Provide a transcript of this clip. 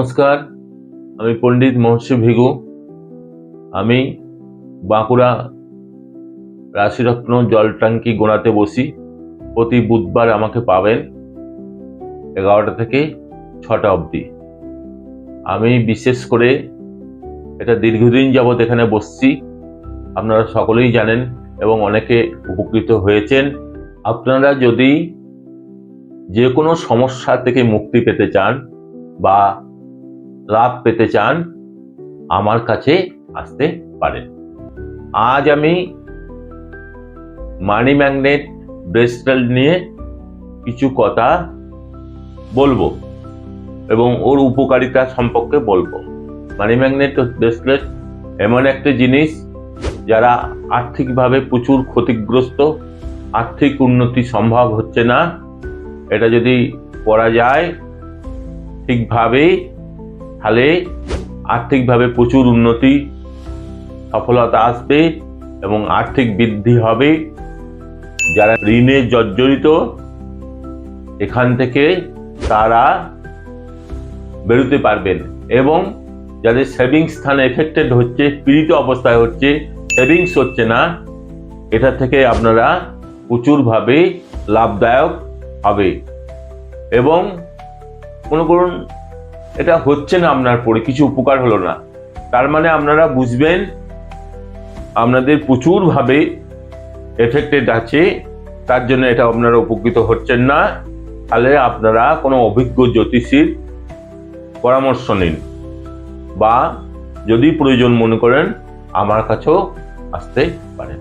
নমস্কার, আমি পণ্ডিত মহর্ষি ভিগু। আমি বাঁকুড়া রাশিরত্ন জল ট্যাঙ্কি গোনাতে বসি। প্রতি বুধবার আমাকে পাবেন 11টা থেকে 6টা অবধি। আমি বিশেষ করে এটা দীর্ঘদিন যাবৎ এখানে বসছি, আপনারা সকলেই জানেন এবং অনেকে উপকৃত হয়েছেন। আপনারা যদি যে কোনো সমস্যা থেকে মুক্তি পেতে চান বা লাভ পেতে চান, আমার কাছে আসতে পারেন। আজ আমি মানি ম্যাগনেট ব্রেসলেট নিয়ে কিছু কথা বলবো এবং ওর উপকারিতা সম্পর্কে বলবো। মানি ম্যাগনেট ব্রেসলেট এমন একটা জিনিস যারা আর্থিকভাবে প্রচুর ক্ষতিগ্রস্ত, আর্থিক উন্নতি সম্ভব হচ্ছে না, এটা যদি করা যায় ঠিকভাবে তাহলে আর্থিকভাবে প্রচুর উন্নতি, সফলতা আসবে এবং আর্থিক বৃদ্ধি হবে। যারা ঋণে জর্জরিত এখান থেকে তারা বেরোতে পারবেন এবং যাদের সেভিংস স্থানে এফেক্টেড হচ্ছে, পীড়িত অবস্থায় হচ্ছে, সেভিংস হচ্ছে না, এটা থেকে আপনারা প্রচুরভাবে লাভদায়ক হবে। এবং মনে করুন এটা হচ্ছে না, আপনার পরে কিছু উপকার হলো না, তার মানে আপনারা বুঝবেন আপনাদের প্রচুরভাবে এফেক্টেড আছে, তার জন্য এটা আপনারা উপকৃত হচ্ছেন না। তাহলে আপনারা কোনো অভিজ্ঞ জ্যোতিষীর পরামর্শ নিন বা যদি প্রয়োজন মনে করেন আমার কাছেও আসতে পারেন।